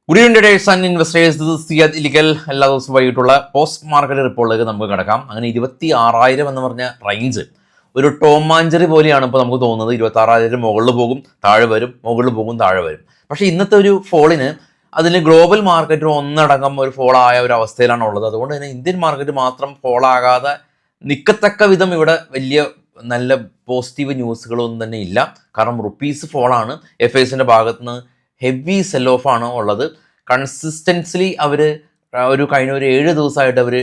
Good evening traders and investors. This is Siyad Ilikkal. എല്ലാ ദിവസവും വൈകിട്ടുള്ള post market റിപ്പോർട്ടിലേക്ക് നമുക്ക് കിടക്കാം. അങ്ങനെ 26,000 എന്ന് പറഞ്ഞ റേഞ്ച് ഒരു ടോം മാഞ്ചറി പോലെയാണ് ഇപ്പോൾ നമുക്ക് തോന്നുന്നത്. 26,000 മുകളിൽ പോകും, താഴെ വരും, മുകളിൽ പോകും, താഴെ വരും. പക്ഷേ ഇന്നത്തെ ഒരു ഫോളിന് അതിന് ഗ്ലോബൽ മാർക്കറ്റ് ഒന്നടങ്കം ഒരു ഫോളായ ഒരു അവസ്ഥയിലാണ് ഉള്ളത്. അതുകൊണ്ട് തന്നെ ഇന്ത്യൻ മാർക്കറ്റ് മാത്രം ഫോളാകാതെ നിൽക്കത്തക്ക വിധം ഇവിടെ വലിയ നല്ല പോസിറ്റീവ് ന്യൂസുകളൊന്നും തന്നെ ഇല്ല. കാരണം റുപ്പീസ് ഫോളാണ്. FISന്റെ ഭാഗത്ത് നിന്ന് ഹെവി സെൽ ഓഫ് ആണ് ഉള്ളത്. കൺസിസ്റ്റൻസ്ലി അവർ ഒരു കഴിഞ്ഞ ഒരു 7 ദിവസമായിട്ട് അവർ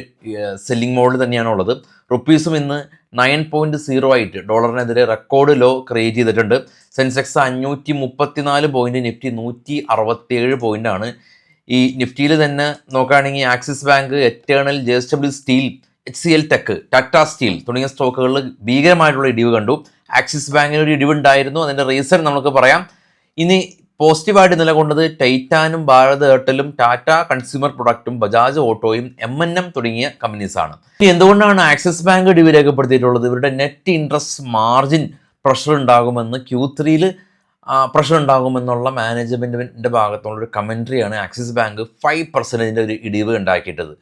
സെല്ലിംഗ് മോഡിൽ തന്നെയാണ് ഉള്ളത്. റുപ്പീസും ഇന്ന് 9.08 ഡോളറിനെതിരെ റെക്കോർഡ് ലോ ക്രിയേറ്റ് ചെയ്തിട്ടുണ്ട്. സെൻസെക്സ് 534 പോയിന്റ്, നിഫ്റ്റി 167 പോയിന്റാണ്. ഈ നിഫ്റ്റിയിൽ തന്നെ നോക്കുകയാണെങ്കിൽ axis bank, eternal, JSW steel, HCL tech, Tata steel തുടങ്ങിയ സ്റ്റോക്കുകളിൽ ഭീകരമായിട്ടുള്ള ഇടിവ് കണ്ടു. ആക്സിസ് ബാങ്കിന് ഒരു ഇടിവ് ഉണ്ടായിരുന്നു. അതിൻ്റെ റീസൺ നമുക്ക് പറയാം. ഇനി പോസിറ്റീവായിട്ട് നിലകൊണ്ടത് ടൈറ്റാനും, ഭാരത് എയർടെലും, ടാറ്റ കൺസ്യൂമർ പ്രൊഡക്റ്റും, ബജാജ് ഓട്ടോയും, M&M തുടങ്ങിയ കമ്പനീസാണ്. എന്തുകൊണ്ടാണ് ആക്സിസ് ബാങ്ക് ഇടിവ് രേഖപ്പെടുത്തിയിട്ടുള്ളത്? ഇവരുടെ നെറ്റ് ഇൻട്രസ്റ്റ് മാർജിൻ പ്രഷർ ഉണ്ടാകുമെന്ന് Q3 പ്രഷർ ഉണ്ടാകുമെന്നുള്ള മാനേജ്മെൻറ്റിൻ്റെ ഭാഗത്തുള്ളൊരു കമൻട്രിയാണ് ആക്സിസ് ബാങ്ക് 5% ഒരു ഇടിവ് ഉണ്ടാക്കിയിട്ടത്.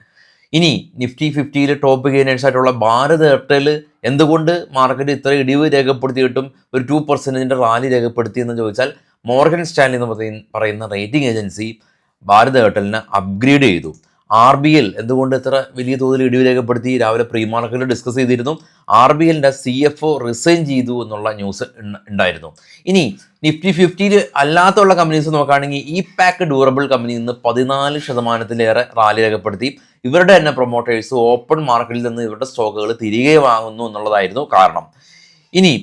ഇനി നിഫ്റ്റി 50 ടോപ്പ് ഗെയിനേഴ്സ് ആയിട്ടുള്ള ഭാരത് എയർടെൽ എന്തുകൊണ്ട് മാർക്കറ്റ് ഇത്ര ഇടിവ് രേഖപ്പെടുത്തിയിട്ടും ഒരു 2% റാലി രേഖപ്പെടുത്തിയെന്ന് ചോദിച്ചാൽ, മോർഗൻ സ്റ്റാൻലി എന്ന് പറയുന്ന റേറ്റിംഗ് ഏജൻസി ഭാരത് എയർടെലിനെ അപ്ഗ്രേഡ് ചെയ്തു. RBL എന്തുകൊണ്ട് ഇത്ര വലിയ തോതിൽ ഇടിവ് രേഖപ്പെടുത്തി? രാവിലെ പ്രീ മാർക്കറ്റിൽ ഡിസ്കസ് ചെയ്തിരുന്നു. RBLന്റെ CFO റിസൈൻ ചെയ്തു എന്നുള്ള ന്യൂസ് ഉണ്ടായിരുന്നു. ഇനി നിഫ്റ്റി 50 അല്ലാത്തുള്ള കമ്പനീസ് നോക്കുകയാണെങ്കിൽ പാക്ക് ഡ്യൂറബിൾ കമ്പനി ഇന്ന് 14% റാലി രേഖപ്പെടുത്തി. ഇവരുടെ തന്നെ പ്രൊമോട്ടേഴ്സ് ഓപ്പൺ മാർക്കറ്റിൽ നിന്ന് ഇവരുടെ സ്റ്റോക്കുകൾ തിരികെ വാങ്ങുന്നു എന്നുള്ളതായിരുന്നു കാരണം. ഇനി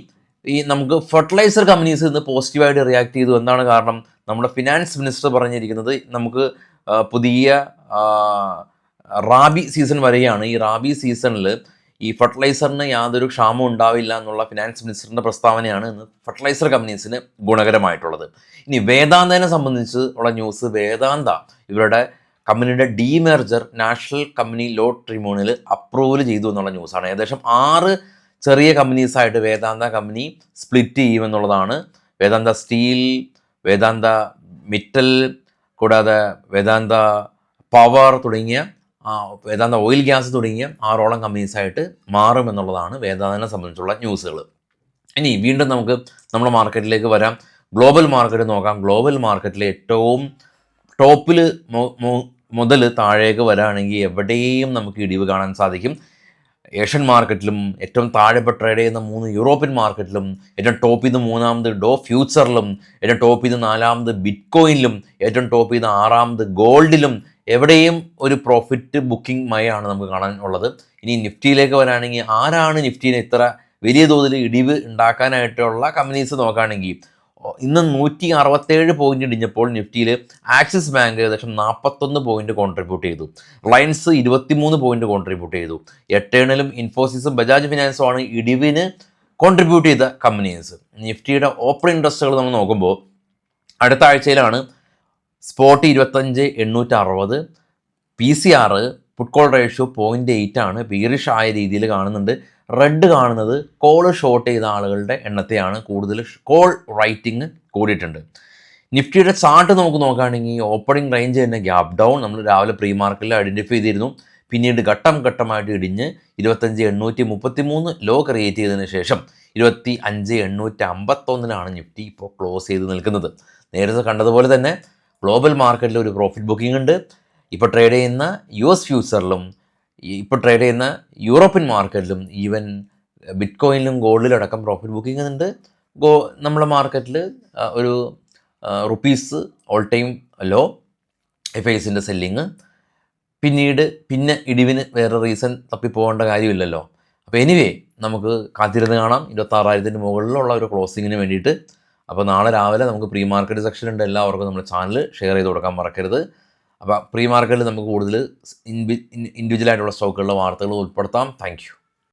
നമുക്ക് ഫെർട്ടിലൈസർ കമ്പനീസ് ഇന്ന് പോസിറ്റീവായിട്ട് റിയാക്ട് ചെയ്തു. എന്താണ് കാരണം? നമ്മുടെ ഫിനാൻസ് മിനിസ്റ്റർ പറഞ്ഞിരിക്കുന്നത് നമുക്ക് പുതിയ റാബി സീസൺ വരെയാണ്. ഈ റാബി സീസണിൽ ഈ ഫെർട്ടിലൈസറിന് യാതൊരു ക്ഷാമവും ഉണ്ടാവില്ല എന്നുള്ള ഫിനാൻസ് മിനിസ്റ്ററിൻ്റെ പ്രസ്താവനയാണ് ഇന്ന് ഫെർട്ടിലൈസർ കമ്പനീസിന് ഗുണകരമായിട്ടുള്ളത്. ഇനി വേദാന്തനെ സംബന്ധിച്ച് ഉള്ള ന്യൂസ്, വേദാന്ത ഇവരുടെ കമ്പനിയുടെ demerger national company law tribunal approval ചെയ്തു എന്നുള്ള ന്യൂസാണ്. ഏകദേശം 6 ചെറിയ കമ്പനീസായിട്ട് വേദാന്ത കമ്പനി സ്പ്ലിറ്റ് ചെയ്യുമെന്നുള്ളതാണ്. വേദാന്ത സ്റ്റീൽ, വേദാന്ത മിറ്റൽ, കൂടാതെ വേദാന്ത പവർ തുടങ്ങിയ, വേദാന്ത ഓയിൽ ഗ്യാസ് തുടങ്ങിയ 6ഓളം കമ്പനീസായിട്ട് മാറുമെന്നുള്ളതാണ് വേദാന്തനെ സംബന്ധിച്ചുള്ള ന്യൂസുകൾ. ഇനി വീണ്ടും നമുക്ക് നമ്മുടെ മാർക്കറ്റിലേക്ക് വരാം. ഗ്ലോബൽ മാർക്കറ്റ് നോക്കാം. ഗ്ലോബൽ മാർക്കറ്റിലെ ഏറ്റവും ടോപ്പിൽ മുതൽ താഴേക്ക് വരാണെങ്കിൽ എവിടെയും നമുക്ക് ഇടിവ് കാണാൻ സാധിക്കും. ഏഷ്യൻ മാർക്കറ്റിലും, ഏറ്റവും താഴെപ്പെട്ട ട്രേഡ് ചെയ്യുന്ന 3 യൂറോപ്യൻ മാർക്കറ്റിലും, ഏറ്റവും ടോപ്പിൽ നിന്ന് 3ാമത് ഡോ ഫ്യൂച്ചറിലും, ഏറ്റവും ടോപ്പിൽ നിന്ന് 4ാമത് ബിറ്റ്കോയിനിലും, ഏറ്റവും ടോപ്പിൽ നിന്ന് 6ാമത് ഗോൾഡിലും എവിടെയും ഒരു പ്രോഫിറ്റ് ബുക്കിംഗ് മയാണ് നമുക്ക് കാണാൻ ഉള്ളത്. ഇനി നിഫ്റ്റിയിലേക്ക് വരാണെങ്കിൽ ആരാണ് നിഫ്റ്റിനെ ഇത്ര വലിയ തോതിൽ ഇടിവ് ഉണ്ടാക്കാനായിട്ടുള്ള കമ്പനീസ് നോക്കുകയാണെങ്കിൽ, ഇന്ന് 167 പോയിന്റ് ഇടിഞ്ഞപ്പോൾ നിഫ്റ്റിയിൽ ആക്സിസ് ബാങ്ക് ഏകദേശം 41 പോയിന്റ് കോൺട്രിബ്യൂട്ട് ചെയ്തു. റിലയൻസ് 23 പോയിന്റ് കോൺട്രിബ്യൂട്ട് ചെയ്തു. എറ്റേണലും, ഇൻഫോസിസും, ബജാജ് ഫിനാൻസും ആണ് ഇടിവിന് കോൺട്രിബ്യൂട്ട് ചെയ്ത കമ്പനീസ്. നിഫ്റ്റിയുടെ ഓപ്പൺ ഇൻട്രസ്റ്റുകൾ നമ്മൾ നോക്കുമ്പോൾ അടുത്ത ആഴ്ചയിലാണ് spot 25,860, PCR puttu call ratio 0.8 ആണ്. ബീറിഷ് ആയ രീതിയിൽ കാണുന്നുണ്ട്. റെഡ് കാണുന്നത് കോൾ ഷോർട്ട് ചെയ്ത ആളുകളുടെ എണ്ണത്തെയാണ്. കൂടുതൽ കോൾ റൈറ്റിംഗ് കൂടിയിട്ടുണ്ട്. നിഫ്റ്റിയുടെ ചാർട്ട് നമുക്ക് നോക്കുകയാണെങ്കിൽ ഓപ്പണിംഗ് റേഞ്ച് തന്നെ ഗ്യാപ് ഡൗൺ നമ്മൾ രാവിലെ പ്രീ മാർക്കറ്റിൽ ഐഡൻറ്റിഫൈ ചെയ്തിരുന്നു. പിന്നീട് ഘട്ടമായിട്ട് ഇടിഞ്ഞ് 25,833 ലോ ക്രിയേറ്റ് ചെയ്തതിന് ശേഷം 25,851 നിഫ്റ്റി ഇപ്പോൾ ക്ലോസ് ചെയ്ത് നിൽക്കുന്നത്. നേരത്തെ കണ്ടതുപോലെ തന്നെ ഗ്ലോബൽ മാർക്കറ്റിൽ ഒരു പ്രോഫിറ്റ് ബുക്കിംഗ് ഉണ്ട്. ഇപ്പോൾ ട്രേഡ് ചെയ്യുന്ന US ഫ്യൂച്ചറിലും, ഇപ്പോൾ ട്രേഡ് ചെയ്യുന്ന യൂറോപ്യൻ മാർക്കറ്റിലും, ഈവൻ ബിറ്റ്കോയിനിലും ഗോൾഡിലടക്കം പ്രോഫിറ്റ് ബുക്കിംഗ് ഉണ്ട്. നമ്മുടെ മാർക്കറ്റിൽ ഒരു റുപ്പീസ് ഓൾ ടൈം ലോ, FISന്റെ സെല്ലിങ്, പിന്നെ ഇടിവിന് വേറെ റീസൺ തപ്പിപ്പോകേണ്ട കാര്യമില്ലല്ലോ. അപ്പോൾ എനിവേ നമുക്ക് കാത്തിരുന്ന് കാണാം 26,000 മുകളിലുള്ള ഒരു ക്ലോസിങ്ങിന് വേണ്ടിയിട്ട്. അപ്പോൾ നാളെ രാവിലെ നമുക്ക് പ്രീ മാർക്കറ്റ് സെക്ഷൻ ഉണ്ട്. എല്ലാവർക്കും നമ്മുടെ ചാനൽ ഷെയർ ചെയ്ത് കൊടുക്കാൻ മറക്കരുത്. അപ്പോൾ പ്രീ മാർക്കറ്റിൽ നമുക്ക് കൂടുതൽ ഇൻഡിവിജ്വലായിട്ടുള്ള സ്റ്റോക്കുകളുടെ വാർത്തകൾ ഉൾപ്പെടുത്താം. Thank you.